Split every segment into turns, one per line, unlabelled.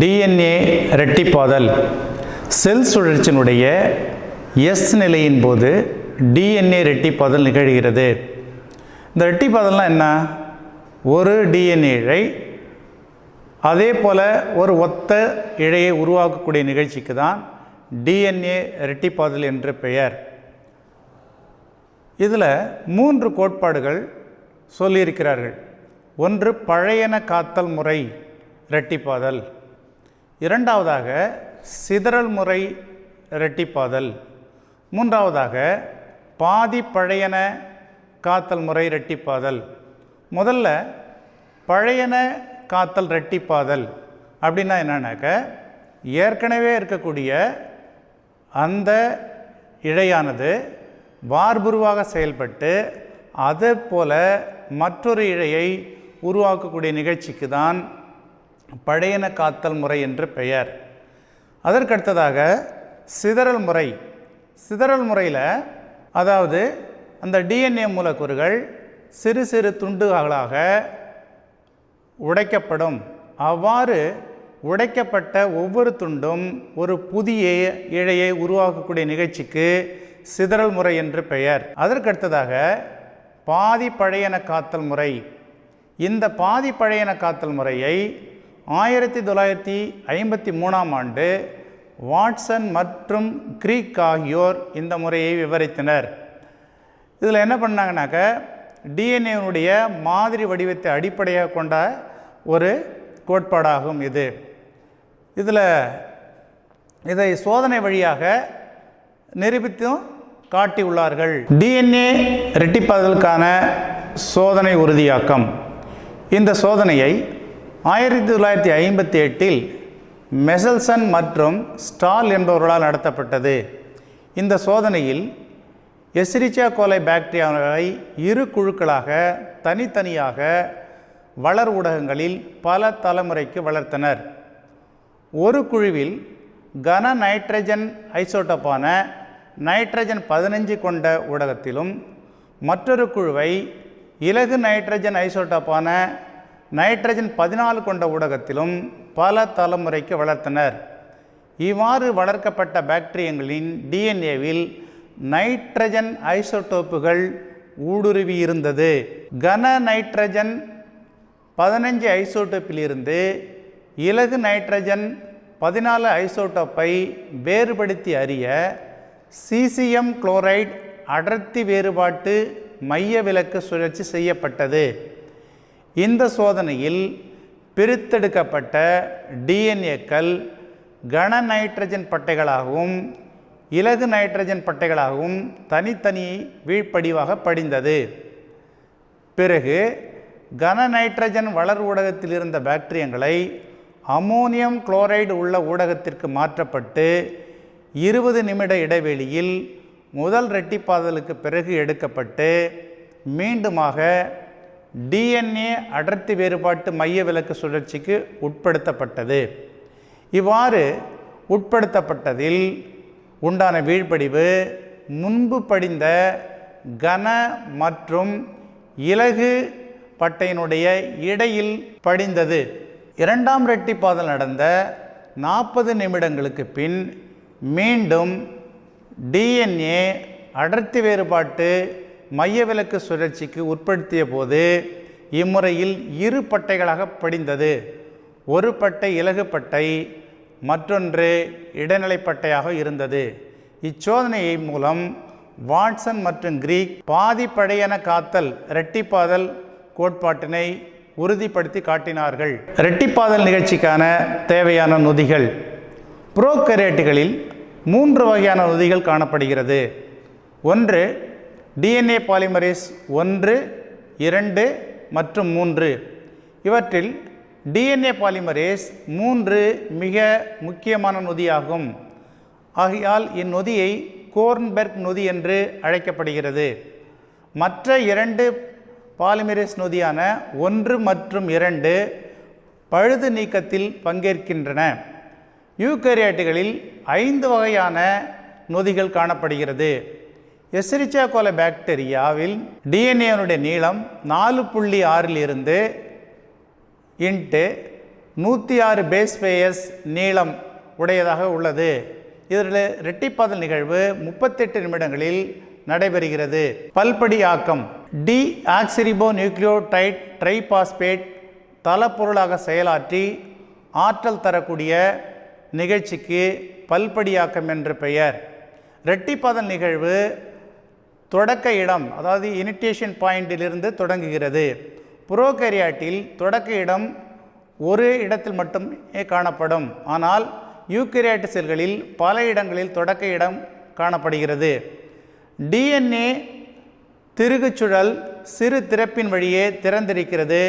DNA இரட்டிப்பாதல் செல் சுழற்சியினுடைய S நிலையின் போது DNA இரட்டிப்பாதல் நிகழ்கிறது. இந்த இரட்டிப்பாதல்னால் என்ன? ஒரு டிஎன்ஏ இழை அதே போல் ஒரு ஒத்த இழையை உருவாக்கக்கூடிய நிகழ்ச்சிக்கு தான் டிஎன்ஏ இரட்டிப்பாதல் என்று பெயர். இதில் 3 கோட்பாடுகள் சொல்லியிருக்கிறார்கள். ஒன்று பழையன காத்தல் முறை இரட்டிப்பாதல், இரண்டாவதாக சிதறல் முறை இரட்டிப்பாதல், மூன்றாவதாக பாதி பழையன காத்தல் முறை இரட்டிப்பாதல். முதல்ல பழையன காத்தல் இரட்டிப்பாதல் அப்படின்னா என்னன்னாக்க, ஏற்கனவே இருக்கக்கூடிய அந்த இழையானது வார்புருவாக செயல்பட்டு அதே போல் மற்றொரு இழையை உருவாக்கக்கூடிய நிகழ்ச்சிக்கு தான் பழையன காத்தல் முறை என்று பெயர். அதற்கடுத்ததாக சிதறல் முறை. சிதறல் முறையில் அதாவது அந்த டிஎன்ஏ மூலக்கூறுகள் சிறு சிறு துண்டுகளாக உடைக்கப்படும். அவ்வாறு உடைக்கப்பட்ட ஒவ்வொரு துண்டும் ஒரு புதிய இழையை உருவாக்கக்கூடிய நிகழ்ச்சிக்கு சிதறல் முறை என்று பெயர். அதற்கடுத்ததாக பாதி பழையன காத்தல் முறை. இந்த பாதி பழையன காத்தல் முறையை 1953ஆம் ஆண்டு வாட்சன் மற்றும் கிரீக் ஆகியோர் இந்த முறையை விவரித்தனர். இதில் என்ன பண்ணாங்கனாக்க, டிஎன்ஏனுடைய மாதிரி வடிவத்தை அடிப்படையாக கொண்ட ஒரு கோட்பாடாகும் இது. இதை சோதனை வழியாக நிரூபித்தும் காட்டியுள்ளார்கள். டிஎன்ஏ இரட்டிப்பாதலுக்கான சோதனை உறுதியாக்கம். இந்த சோதனையை 1958இல் மெசல்சன் மற்றும் ஸ்டால் என்பவர்களால் நடத்தப்பட்டது. இந்த சோதனையில் எஸ்ரிச்சா கோலை பாக்டீரியாவை 2 குழுக்களாக தனித்தனியாக வளர் ஊடகங்களில் பல தலைமுறைக்கு வளர்த்தனர். ஒரு குழுவில் கன நைட்ரஜன் ஐசோட்டோப்பான நைட்ரஜன் 15 கொண்ட ஊடகத்திலும், மற்றொரு குழுவை இலகு நைட்ரஜன் ஐசோட்டோப்பான நைட்ரஜன் 14 கொண்ட ஊடகத்திலும் பல தலைமுறைக்கு வளர்த்தனர். இவ்வாறு வளர்க்கப்பட்ட பாக்டீரியங்களின் டிஎன்ஏவில் நைட்ரஜன் ஐசோட்டோப்புகள் ஊடுருவி இருந்தது. கன நைட்ரஜன் 15 ஐசோட்டோப்பிலிருந்து இலகு நைட்ரஜன் 14 ஐசோட்டோப்பை வேறுபடுத்தி அறிய சீசியம் குளோரைடு அடர்த்தி வேறுபாட்டு மைய விலக்கு சுழற்சி செய்யப்பட்டது. இந்த சோதனையில் பிரித்தெடுக்கப்பட்ட டிஎன்ஏக்கள் கன நைட்ரஜன் பட்டைகளாகவும் இலகு நைட்ரஜன் பட்டைகளாகவும் தனித்தனி வீழ்படிவாக படிந்தது. பிறகு கன நைட்ரஜன் வளர் ஊடகத்தில் இருந்த பாக்டீரியங்களை அமோனியம் குளோரைடு உள்ள ஊடகத்திற்கு மாற்றப்பட்டு 20 நிமிட இடைவெளியில் முதல் இரட்டிப்பாதலுக்கு பிறகு எடுக்கப்பட்டு மீண்டுமாக டிஎன்ஏ அடர்த்தி வேறுபாட்டு மைய விலக்கு சுழற்சிக்கு உட்படுத்தப்பட்டது. இவ்வாறு உட்படுத்தப்பட்டதில் உண்டான வீழ்படிவு முன்பு படிந்த கன மற்றும் இலகு பட்டையினுடைய இடையில் படிந்தது. 2ஆம் இரட்டிப்பாதல் நடந்த 40 நிமிடங்களுக்கு பின் மீண்டும் டிஎன்ஏ அடர்த்தி வேறுபாட்டு மையவிலக்கு சுழற்சிக்கு உட்படுத்திய போது இம்முறையில் 2 பட்டைகளாக படிந்தது. ஒரு பட்டை இலகு பட்டை, மற்றொன்று இடைநிலை பட்டையாக இருந்தது. இச்சோதனையை மூலம் வாட்சன் மற்றும் கிரீக் பாதி பழையன காத்தல் இரட்டிப்பாதல் கோட்பாட்டினை உறுதிப்படுத்தி காட்டினார்கள். இரட்டிப்பாதல் நிகழ்ச்சிக்கான தேவையான நொதிகள். புரோகேரியோட்டுகளில் 3 வகையான நொதிகள் காணப்படுகிறது. ஒன்று டிஎன்ஏ பாலிமரேஸ் 1, 2 மற்றும் 3. இவற்றில் டிஎன்ஏ பாலிமரேஸ் 3 மிக முக்கியமான நொதியாகும். ஆகையால் இந்நொதியை கோர்ன்பெர்க் நொதி என்று அழைக்கப்படுகிறது. மற்ற 2 பாலிமரேஸ் நொதியான 1 மற்றும் 2 பழுது நீக்கத்தில் பங்கேற்கின்றன. யூகரியோட்டுகளில் 5 வகையான நொதிகள் காணப்படுகிறது. எஸ்ரிச்சா கோலை பாக்டீரியாவில் டிஎன்ஏனுடைய நீளம் 4.6 இருந்து 106 பேஸ் பேயர்ஸ் நீளம் உடையதாக உள்ளது. இதில் இரட்டிப்பாதல் நிகழ்வு 38 நிமிடங்களில் நடைபெறுகிறது. பல்படியாக்கம் டி ஆக்சிரிபோ நியூக்ளியோடைட் ட்ரைபாஸ்பேட் தளப்பொருளாக செயலாற்றி ஆற்றல் தரக்கூடிய நிகழ்ச்சிக்கு பல்படியாக்கம் என்று பெயர். இரட்டிப்பாதல் நிகழ்வு தொடக்க இடம், அதாவது இனிட்டியேஷன் பாயிண்டிலிருந்து தொடங்குகிறது. புரோகேரியாட்டில் தொடக்க இடம் ஒரு இடத்தில் மட்டுமே காணப்படும். ஆனால் யூகேரியாட் செல்களில் பல இடங்களில் தொடக்க இடம் காணப்படுகிறது. டிஎன்ஏ திருகுச்சுழல் சிறு திறப்பின் வழியே திறந்திருக்கிறது.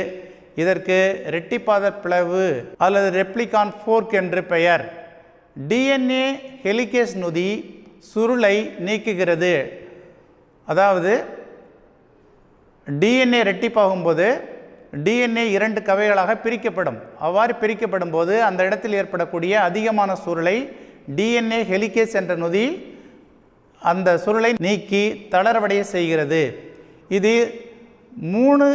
இதற்கு இரட்டிப்பாத பிளவு அல்லது ரெப்ளிகான் ஃபோர்க் என்று பெயர். டிஎன்ஏ ஹெலிகேஸ் நொதி சுருளை நீக்குகிறது. அதாவது டிஎன்ஏ இரட்டிப்பாகும்போது டிஎன்ஏ 2 கவைகளாக பிரிக்கப்படும். அவ்வாறு பிரிக்கப்படும் போது அந்த இடத்தில் ஏற்படக்கூடிய அதிகமான சுருளை டிஎன்ஏ ஹெலிகேஸ் என்ற நொதி அந்த சுருளை நீக்கி தளர்வடைய செய்கிறது. இது 3'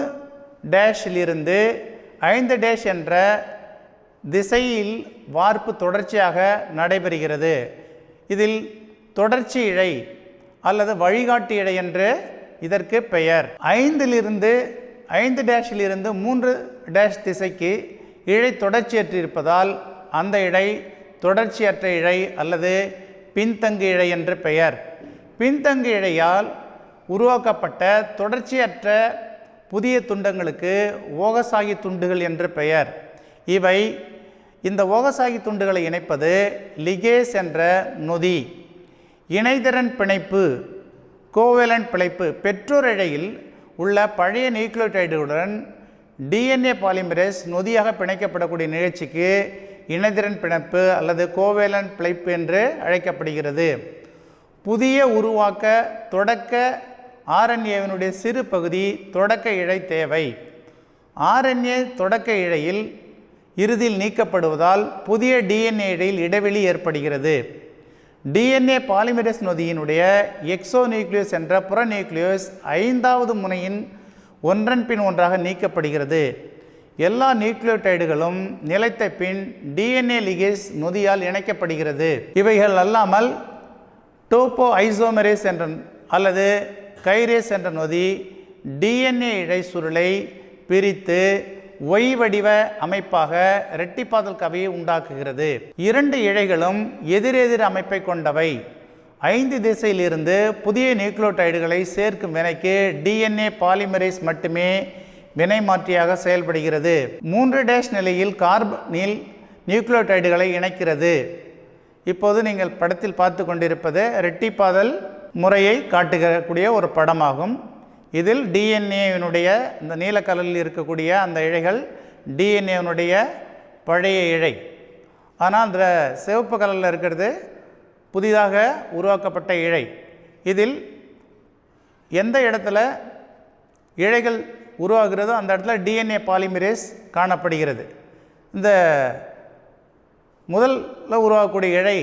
5' என்ற திசையில் வார்ப்பு தொடர்ச்சியாக நடைபெறுகிறது. இதில் தொடர்ச்சி இழை அல்லது வழிகாட்டி இழை என்று இதற்கு பெயர். 5' 3' திசைக்கு இழை தொடர்ச்சியற்றிருப்பதால் அந்த இழை தொடர்ச்சியற்ற இழை அல்லது பின்தங்கு இழை என்று பெயர். பின்தங்கு இழையால் உருவாக்கப்பட்ட தொடர்ச்சியற்ற புதிய துண்டங்களுக்கு ஓகசாகி துண்டுகள் என்று பெயர். இவை இந்த ஓகசாகி துண்டுகளை இணைப்பது லிகேஸ் என்ற நொதி. இணைதிறன் பிணைப்பு கோவேலண்ட் பிணைப்பு பெற்றோர் இழையில் உள்ள பழைய நியூக்ளியோடைடுடன் டிஎன்ஏ பாலிமரேஸ் நொதியாக பிணைக்கப்படக்கூடிய நிகழ்ச்சிக்கு இணைதிறன் பிணைப்பு அல்லது கோவேலண்ட் பிணைப்பு என்று அழைக்கப்படுகிறது. புதிய உருவாக்க தொடக்க ஆர்என்ஏவினுடைய சிறு பகுதி தொடக்க இழை தேவை. ஆர்என்ஏ தொடக்க இழையில் இறுதியில் நீக்கப்படுவதால் புதிய டிஎன்ஏ இழையில் இடைவெளி ஏற்படுகிறது. டிஎன்ஏ பாலிமரேஸ் நொதியினுடைய எக்ஸோ நியூக்ளியஸ் என்ற புற நியூக்ளியஸ் 5வது முனையின் ஒன்றன் பின் ஒன்றாக நீக்கப்படுகிறது. எல்லா நியூக்ளியோடைடுகளும் நிலைத்த பின் டிஎன்ஏ லிகேஸ் நொதியால் இணைக்கப்படுகிறது. இவைகள் அல்லாமல் டோப்போ ஐசோமரேஸ் என்ற அல்லது கைரேஸ் என்ற நொதி டிஎன்ஏ இழை சுருளை பிரித்து ஒய் வடிவ அமைப்பாக இரட்டிப்பாதல் கவையை உண்டாக்குகிறது. 2 இழைகளும் எதிரெதிர் அமைப்பை கொண்டவை. 5 திசையிலிருந்து புதிய நியூக்ளியோடைடுகளை சேர்க்கும் வினைக்கு டிஎன்ஏ பாலிமரேஸ் மட்டுமே வினை மாற்றியாக செயல்படுகிறது. 3' நிலையில் கார்பனில் நியூக்ளியோடைடுகளை இணைக்கிறது. இப்போது நீங்கள் படத்தில் பார்த்து கொண்டிருப்பது இரட்டிப்பாதல் முறையை காட்டுகக்கூடிய ஒரு படமாகும். இதில் டிஎன்ஏவினுடைய இந்த நீல கலரில் இருக்கக்கூடிய அந்த இழைகள் டிஎன்ஏவினுடைய பழைய இழை. ஆனால் அந்த சிவப்பு கலரில் இருக்கிறது புதிதாக உருவாக்கப்பட்ட இழை. இதில் எந்த இடத்துல இழைகள் உருவாகிறதோ அந்த இடத்துல டிஎன்ஏ பாலிமரேஸ் காணப்படுகிறது. இந்த முதல்ல உருவாகக்கூடிய இழை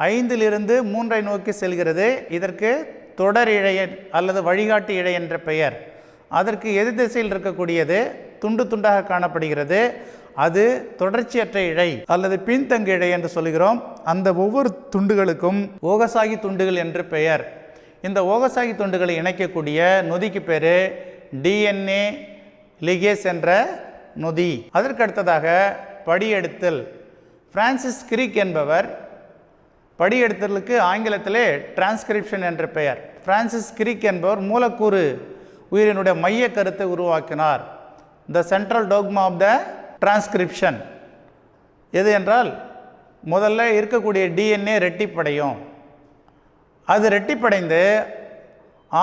5 3 நோக்கி செல்கிறது. இதற்கு தொடர் இழை அல்லது வழிகாட்டி இழை என்ற பெயர். அதற்கு எதிர் திசையில் இருக்கக்கூடியது துண்டு துண்டாக காணப்படுகிறது. அது தொடர்ச்சியற்ற இழை அல்லது பின்தங்கு இழை என்று சொல்கிறோம். அந்த ஒவ்வொரு துண்டுகளுக்கும் ஓகசாகி துண்டுகள் என்று பெயர். இந்த ஓகசாகி துண்டுகளை இணைக்கக்கூடிய நொதிக்கு பேர் டிஎன்ஏ லிகேஸ் என்ற நொதி. அதற்கடுத்ததாக படியெடுத்தல். பிரான்சிஸ் கிரிக் என்பவர் படியெடுத்தலுக்கு ஆங்கிலத்திலே டிரான்ஸ்கிரிப்ஷன் என்ற பெயர். பிரான்சிஸ் கிரிக் என்பவர் மூலக்கூறு உயிரினுடைய மைய கருத்தை உருவாக்கினார். The central dogma of the transcription எது என்றால், முதல்ல இருக்கக்கூடிய டிஎன்ஏ ரெட்டிப்படையும். அது ரெட்டிப்படைந்து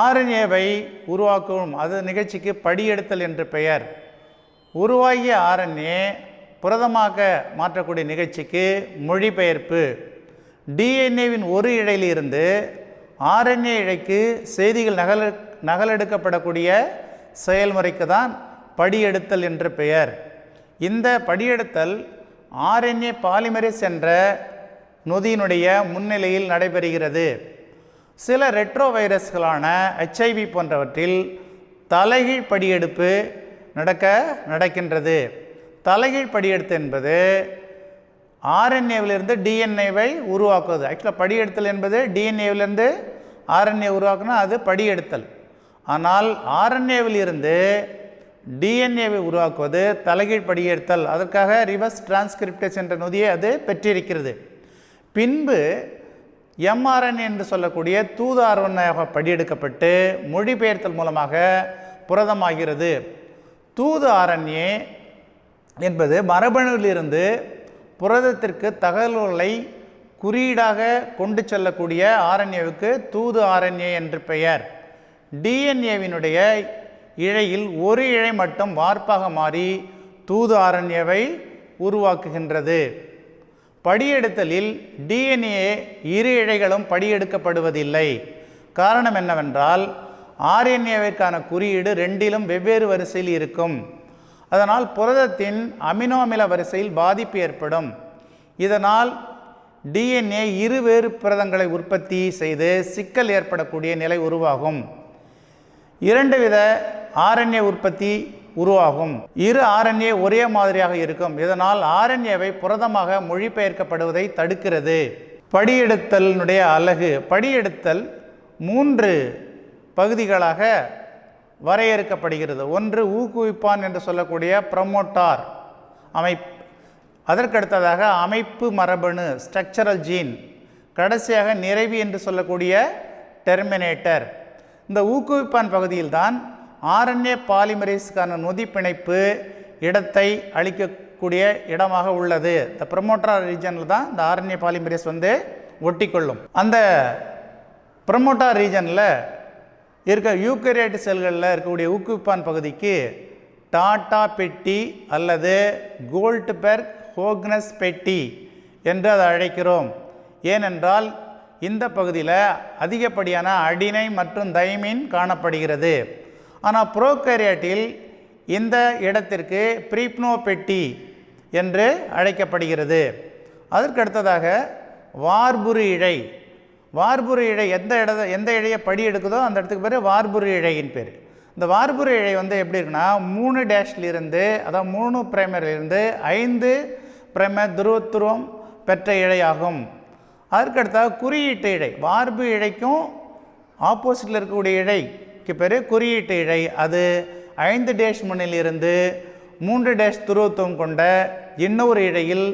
ஆர்என்ஏவை உருவாக்கும் அது நிகழ்ச்சிக்கு படியெடுத்தல் என்று பெயர். உருவாகிய ஆர்என்ஏ புரதமாக மாற்றக்கூடிய நிகழ்ச்சிக்கு மொழிபெயர்ப்பு. டிஎன்ஏவின் ஒரு இழையிலிருந்து ஆர்என்ஏ இழைக்கு செய்திகள் நகலெடுக்கப்படக்கூடிய செயல்முறைக்கு தான் படியெடுத்தல் என்று பெயர். இந்த படியெடுத்தல் ஆர்என்ஏ பாலிமரேஸ் என்ற நொதியினுடைய முன்னிலையில் நடைபெறுகிறது. சில ரெட்ரோ வைரஸ்களான HIV போன்றவற்றில் தலைகீழ் படியெடுப்பு நடக்கின்றது. தலைகீழ் படியெடுத்தல் என்பது ஆர்என்ஏவிலிருந்து டிஎன்ஏவை உருவாக்குவது. ஆக்சுவலாக படியெடுத்தல் என்பது டிஎன்ஏவிலிருந்து ஆர்என்ஏ உருவாக்குனா அது படியெடுத்தல். ஆனால் ஆர்என்ஏவில் இருந்து டிஎன்ஏவை உருவாக்குவது தலைகீழ் படியெடுத்தல். அதற்காக ரிவர்ஸ் டிரான்ஸ்கிரிப்டேஸ் என்ற நொதியை அது பெற்றிருக்கிறது. பின்பு எம்ஆர்என்ஏ என்று சொல்லக்கூடிய தூது ஆர்என்ஏவாக படியெடுக்கப்பட்டு மொழிபெயர்த்தல் மூலமாக புரதமாகிறது. தூது ஆர்என்ஏ என்பது மரபணுவிலிருந்து புரதத்திற்கு தகவல்களை குறியீடாக கொண்டு செல்லக்கூடிய ஆர்என்ஏவுக்கு தூது ஆர்என்ஏ என்று பெயர். டிஎன்ஏவினுடைய இழையில் ஒரு இழை மட்டும் வார்ப்பாக மாறி தூது ஆர்என்ஏவை உருவாக்குகின்றது. படியெடுத்தலில் டிஎன்ஏ இரு இழைகளும் படியெடுக்கப்படுவதில்லை. காரணம் என்னவென்றால் ஆர்என்ஏவிற்கான குறியீடு ரெண்டிலும் வெவ்வேறு வரிசையில் இருக்கும். அதனால் புரதத்தின் அமினோ அமில வரிசையில் பாதிப்பு ஏற்படும். இதனால் டிஎன்ஏ இருவேறு புரதங்களை உற்பத்தி செய்து சிக்கல் ஏற்படக்கூடிய நிலை உருவாகும். இரண்டு வித ஆர்என்ஏ உற்பத்தி உருவாகும். இரு ஆர்என்ஏ ஒரே மாதிரியாக இருக்கும். இதனால் ஆர்என்ஏவை புரதமாக மொழிபெயர்க்கப்படுவதை தடுக்கிறது. படியெடுத்தலினுடைய அலகு. படியெடுத்தல் 3 பகுதிகளாக வரையறுக்கப்படுகிறது. ஒன்று ஊக்குவிப்பான் என்று சொல்லக்கூடிய ப்ரமோட்டார் அமைப்பு, அதற்கடுத்ததாக அமைப்பு மரபணு ஸ்ட்ரக்சரல் ஜீன், கடைசியாக நிறைவி என்று சொல்லக்கூடிய டெர்மினேட்டர். இந்த ஊக்குவிப்பான் பகுதியில்தான் ஆர்என்ஏ பாலிமரேஸுக்கான நொதி பிணைப்பு இடத்தை அளிக்கக்கூடிய இடமாக உள்ளது. இந்த ப்ரமோட்டார் ரீஜனில் தான் இந்த ஆர்என்ஏ பாலிமரேஸ் ஒட்டிக்கொள்ளும். அந்த ப்ரமோட்டார் ரீஜனில் இருக்க யூக்கரியோட் செல்களில் இருக்கக்கூடிய ஊக்குவிப்பான் பகுதிக்கு டாட்டா பெட்டி அல்லது கோல்ட்பெர்க் ஹோக்னஸ் பெட்டி என்று அதை அழைக்கிறோம். ஏனென்றால் இந்த பகுதியில் அதிகப்படியான அடினை மற்றும் தைமின் காணப்படுகிறது. ஆனால் புரோகாரியோட்டில் இந்த இடத்திற்கு ப்ரீப்னோ பெட்டி என்று அழைக்கப்படுகிறது. அதற்கடுத்ததாக வார்புரு இழை. வார்புரு இழை எந்த இழையை படி எடுக்குதோ அந்த இடத்துக்கு பேர் வார்புரு இழையின் பேர். இந்த வார்புரு இழை எப்படி இருக்குன்னா 3 டேஷ்லிருந்து, அதாவது 3 பிரைமரிலிருந்து 5 பிரைமர் துருவத்துவம் பெற்ற இழையாகும். அதற்கடுத்தாக குறியீட்டு இழை. வார்பு இழைக்கும் ஆப்போசிட்டில் இருக்கக்கூடிய இழைக்கு பேர் குறியீட்டு இழை. அது 5 டேஷ் முன்னிலிருந்து 3 டேஷ் துருவத்துவம் கொண்ட இன்னொரு இழையில்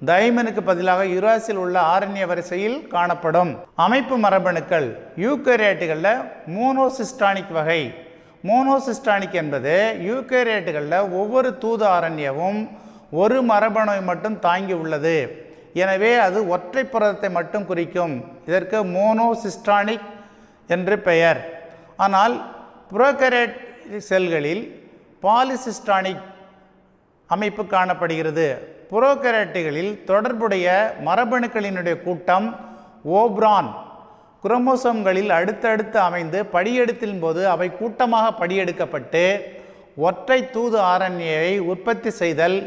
தைமனுக்கு பதிலாக யுராசில் உள்ள ஆர்என்ஏ வரிசையில் காணப்படும். அமைப்பு மரபணுக்கள். யூக்கரியோட்டுகளில் மோனோசிஸ்டானிக் வகை. மோனோசிஸ்டானிக் என்பது யூக்கரியோட்டுகளில் ஒவ்வொரு தூது ஆர்என்ஏவும் ஒரு மரபணுவை மட்டும் தாங்கி உள்ளது. எனவே அது ஒற்றை புரதத்தை மட்டும் குறிக்கும். இதற்கு மோனோசிஸ்டானிக் என்று பெயர். ஆனால் புரோகாரியோட் செல்களில் பாலிசிஸ்டானிக் அமைப்பு காணப்படுகிறது. புரோகாரியோட்டுகளில் தொடர்புடைய மரபணுக்களினுடைய கூட்டம் ஓப்ரான் குரோமோசோம்களில் அடுத்தடுத்து அமைந்து படியெடுத்தின் போது அவை கூட்டமாக படியெடுக்கப்பட்டு ஒற்றை தூது ஆர்என்ஏவை உற்பத்தி செய்தல்.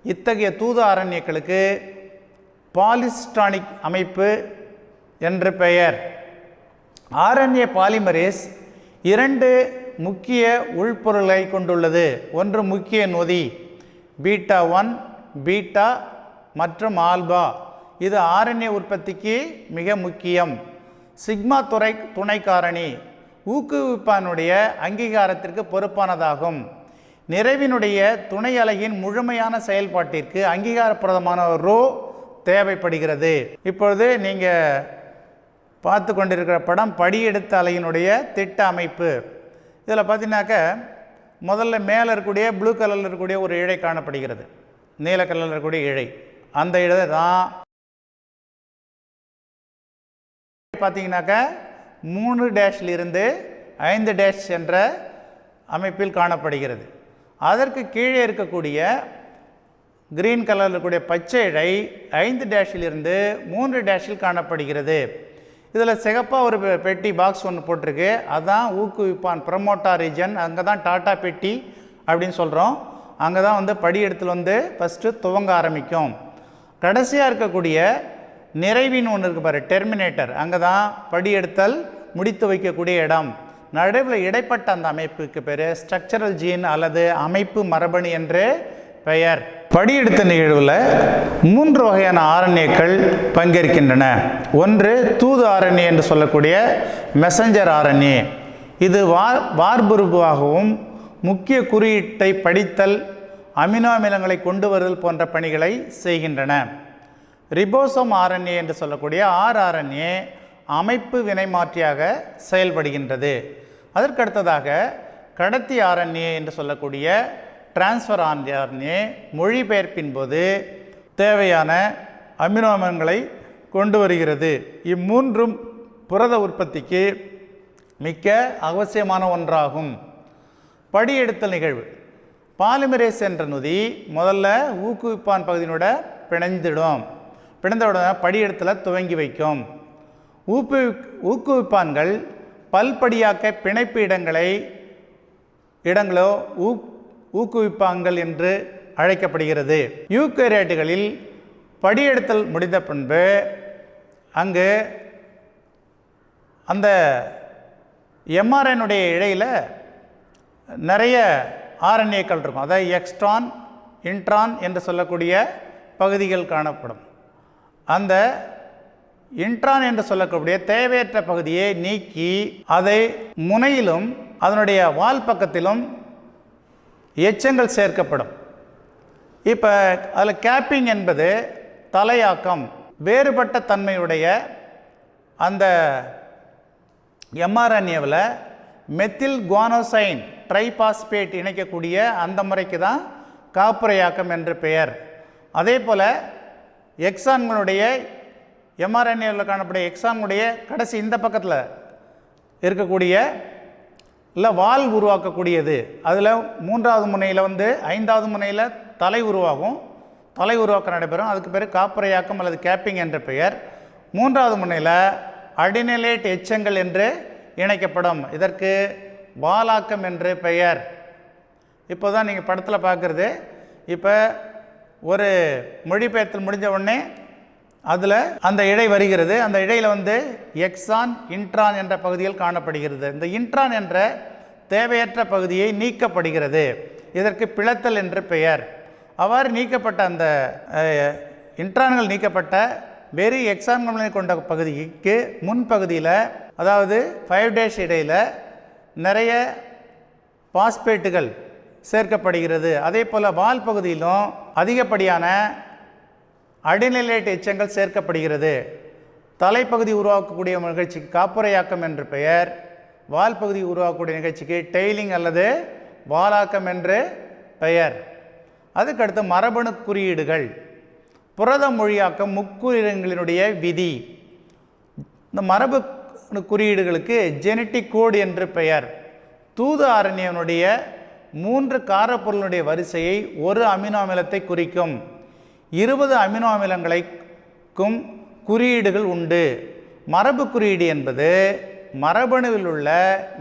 இத்தகைய தூது ஆர்என்ஏக்களுக்கு பாலிசிஸ்டானிக் அமைப்பு என்று பெயர். ஆர்என்ஏ பாலிமரேஸ் 2 முக்கிய உள்பொருளை கொண்டுள்ளது. ஒன்று முக்கிய நொதி பீட்டா 1, பீட்டா மற்றும் ஆல்பா. இது ஆர்என்ஏ உற்பத்திக்கு மிக முக்கியம். சிக்மா துணை காரணி ஊக்குவிப்பானுடைய அங்கீகாரத்திற்கு பொறுப்பானதாகும். நிறைவினுடைய துணை அலகின் முழுமையான செயல்பாட்டிற்கு அங்கீகார புரதமான ரோ தேவைப்படுகிறது. இப்பொழுது நீங்கள் பார்த்து கொண்டிருக்கிற படம் படியெடுத்த அலையினுடைய திட்ட அமைப்பு. இதில் பார்த்தீங்கன்னாக்க முதல்ல மேலே இருக்கக்கூடிய ப்ளூ கலரில் இருக்கக்கூடிய ஒரு இழை காணப்படுகிறது. நீல கலரில் இருக்கக்கூடிய இழை, அந்த இழை தான் பார்த்தீங்கன்னாக்க 3 டேஷ்லிருந்து 5 டேஷ் என்ற அமைப்பில் காணப்படுகிறது. அதற்கு கீழே இருக்கக்கூடிய கிரீன் கலரில் இருக்கக்கூடிய பச்சை இழை 5 டேஷிலிருந்து 3 டேஷில் காணப்படுகிறது. இதில் சிகப்பாக ஒரு பெட்டி பாக்ஸ் ஒன்று போட்டிருக்கு. அதுதான் ஊக்குவிப்பான் ப்ரமோட்டார் ரீஜன். அங்கே தான் டாட்டா பெட்டி அப்படின்னு சொல்கிறோம். அங்கே தான் படியெடுத்தல் ஃபஸ்ட்டு துவங்க ஆரம்பிக்கும். கடைசியாக இருக்கக்கூடிய நிறைவின் ஒன்று இருக்கு பாரு, டெர்மினேட்டர். அங்கே தான் படியெடுத்தல் முடித்து வைக்கக்கூடிய இடம். நடுவில் இடைப்பட்ட அந்த அமைப்புக்கு பேர் ஸ்ட்ரக்சரல் ஜீன் அல்லது அமைப்பு மரபணு என்று பெயர். படியெடுத்த நிகழ்வில் 3 வகையான ஆர்என்ஏக்கள் பங்கேற்கின்றன. ஒன்று தூது ஆர்என்ஏ என்று சொல்லக்கூடிய மெசஞ்சர் ஆர்என்ஏ. இது வார்ப்புருவாகவும் முக்கிய குறியீட்டை படித்தல், அமினோ அமிலங்களை கொண்டு வருதல் போன்ற பணிகளை செய்கின்றன. ரிபோசோம் ஆர்என்ஏ என்று சொல்லக்கூடிய ஆர்என்ஏ அமைப்பு வினைமாற்றியாக செயல்படுகின்றது. அதற்கடுத்ததாக கடத்தி ஆர்என்ஏ என்று சொல்லக்கூடிய டிரான்ஸ்ஃபர் ஆர்என்ஏ மொழிபெயர்ப்பின் போது தேவையான அமினோ அமிலங்களை கொண்டு வருகிறது. இம்மூன்றும் புரத உற்பத்திக்கு மிக்க அவசியமான ஒன்றாகும். படியெடுத்தல் நிகழ்வு. பாலிமரேஸ் என்ற நொதி முதல்ல ஊக்குவிப்பான் பகுதியினோட பிணைந்தவுடனே படியெடுத்தலை துவங்கி வைக்கும். ஊக்குவிப்பான்கள் பல்படியாக்க பிணைப்பு இடங்களோ ஊக்குவிப்பான்கள் என்று அழைக்கப்படுகிறது. யூகரியோட்டுகளில் படியெடுத்தல் முடிந்த பின்பு அங்கு அந்த எம்ஆர்என்னுடைய இழையில் நிறைய ஆர்என்ஏக்கள் இருக்கும். அதாவது எக்ஸ்ட்ரான், இன்ட்ரான் என்று சொல்லக்கூடிய பகுதிகள் காணப்படும். அந்த இன்ட்ரான் என்று சொல்லக்கூடிய தேவையற்ற பகுதியை நீக்கி அதை முனையிலும் அதனுடைய வால் பக்கத்திலும் எச்சங்கள் சேர்க்கப்படும். இப்போ அதில் கேப்பிங் என்பது தலையாக்கம், வேறுபட்ட தன்மையுடைய அந்த எம்ஆர்என்ஏவில் மெத்தில் குவானோசைன் ட்ரைபாஸ்பேட் இணைக்கக்கூடிய அந்த முறைக்கு தான் காப்புரையாக்கம் என்று பெயர். அதே போல் எக்ஸான்களுடைய எம்ஆர்என்ஏவில் காணக்கூடிய எக்ஸான்களுடைய கடைசி இந்த பக்கத்தில் இருக்கக்கூடிய இல்லை வால் உருவாக்கக்கூடியது, அதில் 3வது முனையில் 5வது முனையில் தலை உருவாகும். தலை உருவாக்கம் நடைபெறும். அதுக்கு பேர் காப்புரையாக்கம் அல்லது கேப்பிங் என்ற பெயர். 3வது முனையில் அடினிலேட் எச்சங்கள் என்று இணைக்கப்படும். இதற்கு வாலாக்கம் என்று பெயர். இப்போ தான் நீங்கள் படத்தில் பார்க்குறது. இப்போ ஒரு மொழிபெயர்த்தல் முடிஞ்ச உடனே அதில் அந்த இழை வருகிறது. அந்த இழையில் எக்ஸான், இன்ட்ரான் என்ற பகுதியில் காணப்படுகிறது. இந்த இன்ட்ரான் என்ற தேவையற்ற பகுதியை நீக்கப்படுகிறது. இதற்கு பிளத்தல் என்று பெயர். அவ்வாறு நீக்கப்பட்ட அந்த இன்ட்ரான்கள் நீக்கப்பட்ட வெறி எக்ஸான்களை கொண்ட பகுதிக்கு முன்பகுதியில், அதாவது 5' இடையில் நிறைய பாஸ்பேட்டுகள் சேர்க்கப்படுகிறது. அதே போல் வால் பகுதியிலும் அதிகப்படியான அடிநிலைட் எச்சங்கள் சேர்க்கப்படுகிறது. தலைப்பகுதி உருவாக்கக்கூடிய நிகழ்ச்சிக்கு காப்புரையாக்கம் என்று பெயர். வால் பகுதி உருவாக்கக்கூடிய நிகழ்ச்சிக்கு டெய்லிங் அல்லது வாலாக்கம் என்று பெயர். அதுக்கடுத்து மரபணு குறியீடுகள். புரத மொழியாக்கம் முக்குறியங்களினுடைய விதி. இந்த மரபு குறியீடுகளுக்கு ஜெனட்டிக் கோடு என்று பெயர். தூது ஆர்என்ஏனுடைய 3 காரப்பொருளுடைய வரிசையை ஒரு அமினோ அமிலத்தை குறிக்கும். 20 அமினோ அமிலங்களுக்கும் குறியீடுகள் உண்டு. மரபு குறியீடு என்பது மரபணுவில் உள்ள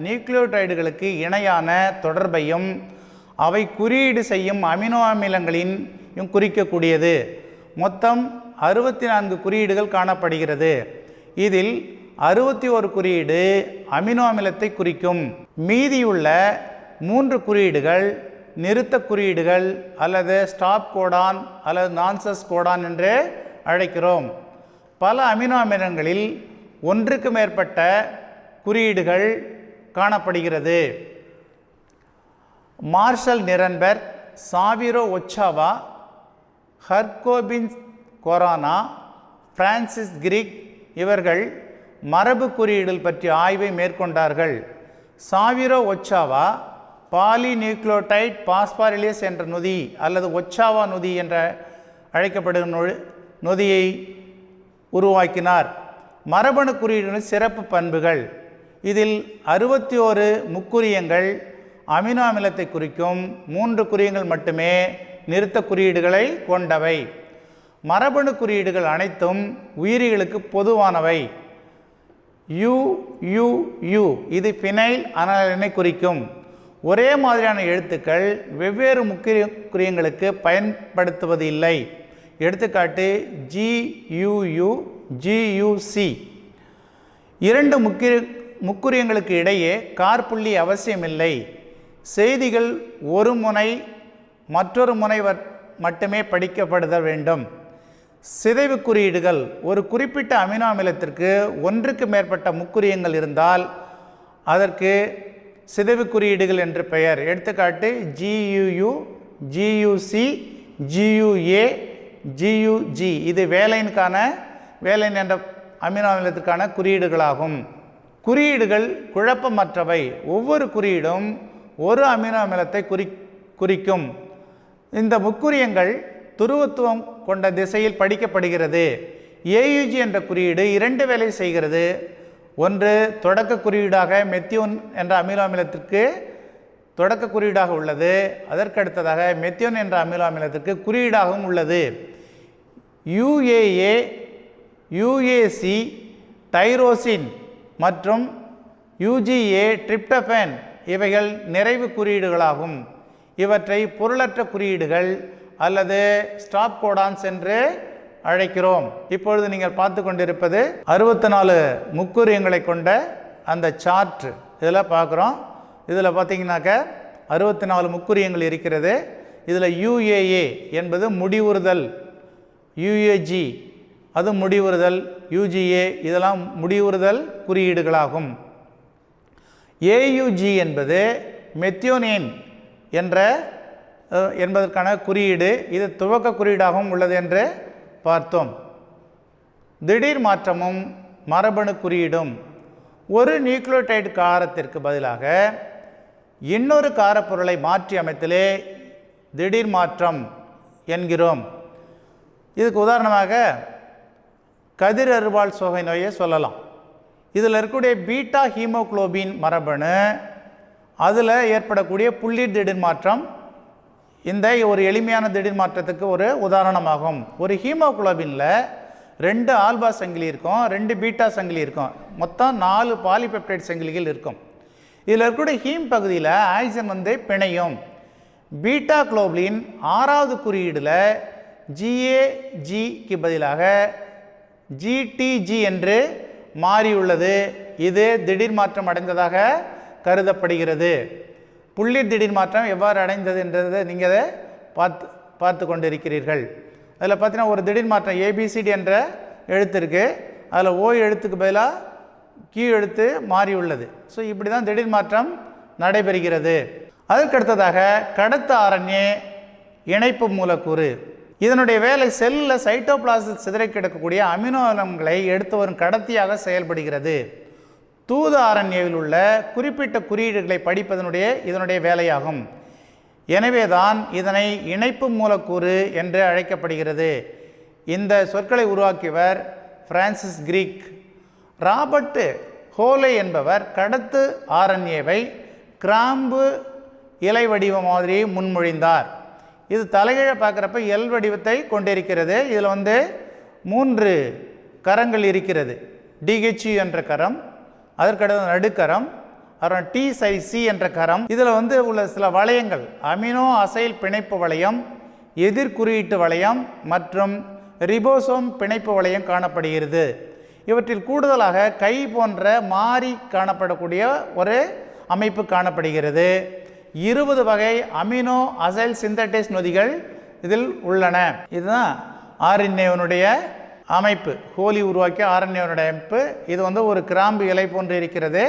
நியூக்ளியோடைடுகளுக்கு இணையான தொடர்பையும் அவை குறியீடு செய்யும் அமினோ அமிலங்களின் குறிக்கக்கூடியது. மொத்தம் 64 குறியீடுகள் காணப்படுகிறது. இதில் 61 குறியீடு அமினோ அமிலத்தை குறிக்கும். மீதியுள்ள 3 குறியீடுகள் நிறுத்த குறியீடுகள் அல்லது ஸ்டாப் கோடான் அல்லது நான்சஸ் கோடான் என்று அழைக்கிறோம். பல அமினோ அமிலங்களில் ஒன்றுக்கு மேற்பட்ட குறியீடுகள் காணப்படுகிறது. மார்ஷல் நிரன்பெர்க், சாவிரோ ஒச்சாவா, ஹர்கோபின் கொரானா, பிரான்சிஸ் கிரிக் இவர்கள் மரபு குறியீடுகள் பற்றிய ஆய்வை மேற்கொண்டார்கள். சாவிரோ ஒச்சாவா பாலிநியூக்ளியோடைட் பாஸ்பாரிலேஸ் என்ற நொதி அல்லது ஒச்சாவா நொதி என்ற அழைக்கப்படும் நொதியை உருவாக்கினார். மரபணு குறியீடுகளின் சிறப்பு பண்புகள். இதில் 61 முக்குறியங்கள் அமினோ அமிலத்தை குறிக்கும். 3 குறியங்கள் மட்டுமே நிறுத்த குறியீடுகளை கொண்டவை. மரபணு குறியீடுகள் அனைத்தும் உயிரிகளுக்கு பொதுவானவை. UUU இது பினைல் அனலைனை குறிக்கும். ஒரே மாதிரியான எழுத்துக்கள் வெவ்வேறு முக்கிய குறியங்களுக்கு பயன்படுத்துவது இல்லை. எடுத்துக்காட்டு GUU, GUC. 2 முக்குறியங்களுக்கு இடையே கார்புள்ளி அவசியமில்லை. செய்திகள் ஒரு முனை மற்றொரு முனை மட்டுமே படிக்கப்படுத வேண்டும். சிதைவு குறியீடுகள் ஒரு குறிப்பிட்ட அமினோ அமிலத்திற்கு ஒன்றுக்கு மேற்பட்ட முக்குறியங்கள் இருந்தால் அதற்கு சிதைவு குறியீடுகள் என்று பெயர். எடுத்துக்காட்டு GUU, GUC, GUA, GUG. இது வேலைன் என்ற அமினோ அமிலத்திற்கான குறியீடுகளாகும். குறியீடுகள் குழப்பமற்றவை. ஒவ்வொரு குறியீடும் ஒரு அமினோ அமிலத்தை குறிக்கும். இந்த முக்குறியங்கள் துருவத்துவம் கொண்ட திசையில் படிக்கப்படுகிறது. AUG என்ற குறியீடு 2 வேலை செய்கிறது. ஒன்று தொடக்க குறியீடாக மெத்தியோன் என்ற அமினோ அமிலத்திற்கு தொடக்க குறியீடாக உள்ளது. அதற்கடுத்ததாக மெத்தியோன் என்ற அமினோ அமிலத்திற்கு குறியீடாகவும் உள்ளது. UAA, UAC, டைரோசின் மற்றும் UGA, டிரிப்டோபன் இவைகள் நிறைவு குறியீடுகளாகும். இவற்றை பொருளற்ற குறியீடுகள் அல்லது ஸ்டாப் கோடான்ஸ் என்று அழைக்கிறோம். இப்பொழுது நீங்கள் பார்த்து கொண்டிருப்பது 64 முக்குறியங்களை கொண்ட அந்த சார்ட். இதில் பார்க்குறோம். இதில் பார்த்தீங்கன்னாக்க 64 முக்குறியங்கள் இருக்கிறது. இதில் UAA என்பது முடிவுறுதல், UAG அது முடிவுறுதல், UGA இதெல்லாம் முடிவுறுதல் குறியீடுகளாகும். AUG என்பது மெத்தியோனேன் என்பதற்கான குறியீடு. இது துவக்க குறியீடாகவும் உள்ளது என்று பார்த்தோம். திடீர் மாற்றமும் மரபணு குறியீடும். ஒரு நியூக்ளியோடைடு காரத்திற்கு பதிலாக இன்னொரு காரப்பொருளை மாற்றி அமைத்தலே திடீர் மாற்றம் என்கிறோம். இதுக்கு உதாரணமாக கதிர் அறுவாள் சோகை நோயை சொல்லலாம். இதில் இருக்கக்கூடிய பீட்டா ஹீமோகுளோபின் மரபணு அதில் ஏற்படக்கூடிய புள்ளீர் திடீர் மாற்றம் இந்த ஒரு எளிமையான திடீர் மாற்றத்துக்கு ஒரு உதாரணமாகும். ஒரு ஹீமோகுளோபினில் 2 ஆல்பா சங்கிலி இருக்கும், 2 பீட்டா சங்கிலி இருக்கும், மொத்தம் 4 பாலிபெப்டைட் சங்கிலிகள் இருக்கும். இதில் இருக்கக்கூடிய ஹீம் பகுதியில் ஆக்சிஜன் பிணையும். பீட்டா குளோபின் 6வது குறியீடில் GAGக்கு பதிலாக GTG என்று மாறியுள்ளது. இது திடீர் மாற்றம் அடைந்ததாக கருதப்படுகிறது. புள்ளீர் திடீர் மாற்றம் எவ்வாறு அடைந்தது என்றதை நீங்கள் பார்த்து கொண்டிருக்கிறீர்கள். அதில் பார்த்தீங்கன்னா ஒரு திடீர் மாற்றம் ABCD என்ற எழுத்து இருக்குது. அதில் O எழுத்துக்கு பதிலாக Q எழுத்து மாறியுள்ளது. ஸோ இப்படி தான் திடீர் மாற்றம் நடைபெறுகிறது. அதற்கடுத்ததாக கடத்து RNA இணைப்பு மூலக்கூறு. இதனுடைய வேலை செல்லில் சைட்டோபிளாசத்தில் சிதறி கிடக்கக்கூடிய அமினோ அமிலங்களை எடுத்து வரும் கடத்தியாக செயல்படுகிறது. தூது RNAவில் உள்ள குறிப்பிட்ட குறியீடுகளை படிப்பதனுடைய இதனுடைய வேலையாகும். எனவே தான் இதனை இணைப்பு மூலக்கூறு என்று அழைக்கப்படுகிறது. இந்த சொற்களை உருவாக்கியவர் பிரான்சிஸ் கிரிக். ராபர்ட் ஹோலே என்பவர் கடத்து RNAவை கிராம்பு இலை வடிவ மாதிரியை முன்மொழிந்தார். இது தலைகீழ பார்க்குறப்ப எல் வடிவத்தை கொண்டிருக்கிறது. இதில் 3 கரங்கள் இருக்கிறது. DHU என்ற கரம், அதற்கடுத்து நடுக்கரம், அப்புறம் TC என்ற கரம். இதில் உள்ள சில வளையங்கள் அமினோ அசைல் பிணைப்பு வளையம், எதிர் குறியீட்டு வளையம் மற்றும் ரிபோசோம் பிணைப்பு வளையம் காணப்படுகிறது. இவற்றில் கூடுதலாக கை போன்ற மாறி காணப்படக்கூடிய ஒரு அமைப்பு காணப்படுகிறது. 20 வகை அமினோ அசைல் சிந்தடேஸ் நொதிகள் இதில் உள்ளன. இதுதான் RNAவினுடைய அமைப்பு. ஹோலி உருவாக்கிய RNAவினுடைய அமைப்பு. இது ஒரு கிராம்பு இலை போன்று இருக்கிறது.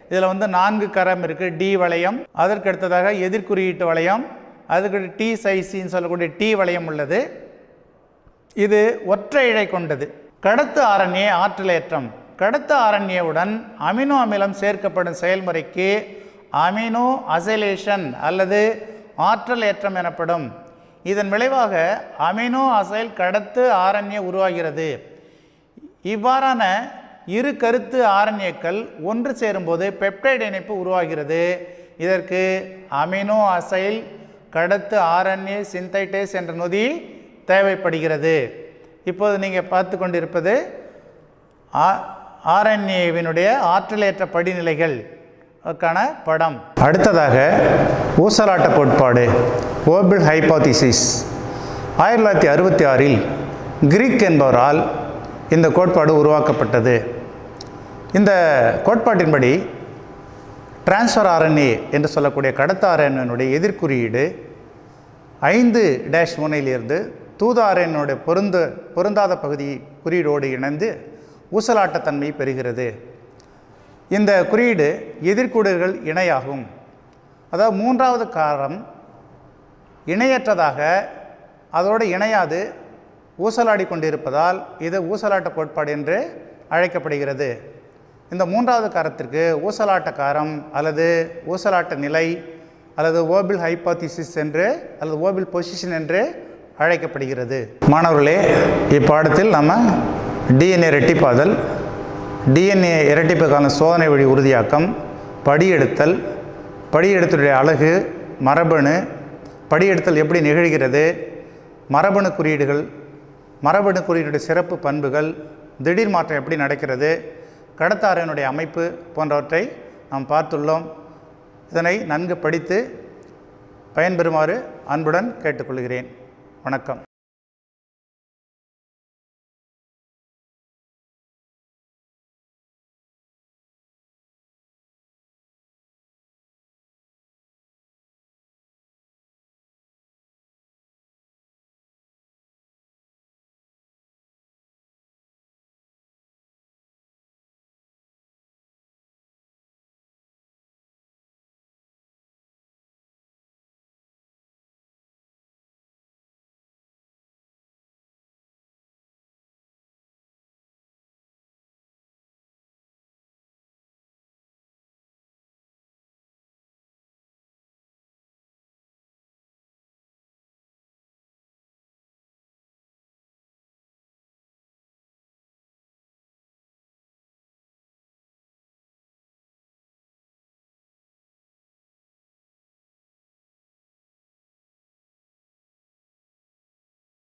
இதில் 4 கரம் இருக்குது. D வளையம், அதற்கு அடுத்ததாக எதிர்குறியீட்டு வளையம், அதுக்கு TCன்னு சொல்லக்கூடிய T வளையம் உள்ளது. இது ஒற்றை இழை கொண்டது. கடத்து RNA ஆற்றலேற்றம். கடத்து RNAவுடன் அமினோ அமிலம் சேர்க்கப்படும் செயல்முறைக்கு அமினோ அசைலேஷன் அல்லது ஆற்றல் ஏற்றம் எனப்படும். இதன் விளைவாக அமினோ அசைல் கடத்து RNA உருவாகிறது. இவ்வாறான இரு கருத்து RNAக்கள் ஒன்று சேரும்போது பெப்டைடு இணைப்பு உருவாகிறது. இதற்கு அமினோ அசைல் கடத்து RNA சிந்தடைஸ் என்ற நொதி தேவைப்படுகிறது. இப்போது நீங்கள் பார்த்து கொண்டிருப்பது RNAவினுடைய ஆற்றலேற்ற படிநிலைகள் படம். அடுத்ததாக ஊசலாட்ட கோட்பாடு, ஓபிள் ஹைபோதிசிஸ். 1966இல் கிரிக் என்பவரால் இந்த கோட்பாடு உருவாக்கப்பட்டது. இந்த கோட்பாட்டின்படி டிரான்ஸ்ஃபர் RNA என்று சொல்லக்கூடிய கடத்து RNAவினுடைய எதிர்குறியீடு 5 டேஷ் முனையிலிருந்து தூதாரனுடைய பொருந்தாத பகுதி குறியீடோடு இணைந்து ஊசலாட்டத்தன்மை பெறுகிறது. இந்த குறியீடு எதிர்கூடுகள் இணையாகும். அதாவது 3வது காரம் இணையற்றதாக அதோடு இணையாது ஊசலாடி கொண்டிருப்பதால் இது ஊசலாட்ட கோட்பாடு என்று அழைக்கப்படுகிறது. இந்த 3வது காரத்திற்கு ஊசலாட்ட காரம் அல்லது ஊசலாட்ட நிலை அல்லது ஓபிள் ஹைப்போதீசிஸ் என்று அல்லது ஓபிள் பொசிஷன் என்று அழைக்கப்படுகிறது. மாணவர்களே, இப்பாடத்தில் நம்ம டிஎன்ஏ இரட்டிப்பாதல், டிஎன்ஏ இரட்டிப்புக்கான சோதனை வழி உறுதியாக்கம், படியெடுத்தல், படியெடுத்தலுடைய அழகு, மரபணு, படியெடுத்தல் எப்படி நிகழ்கிறது, மரபணு குறியீடுகள், மரபணு குறியீடுடைய சிறப்பு பண்புகள், திடீர் மாற்றம் எப்படி நடக்கிறது, கடத்தாரனுடைய அமைப்பு போன்றவற்றை நாம் பார்த்துள்ளோம். இதனை நன்கு படித்து பயன்பெறுமாறு அன்புடன் கேட்டுக்கொள்கிறேன். வணக்கம்.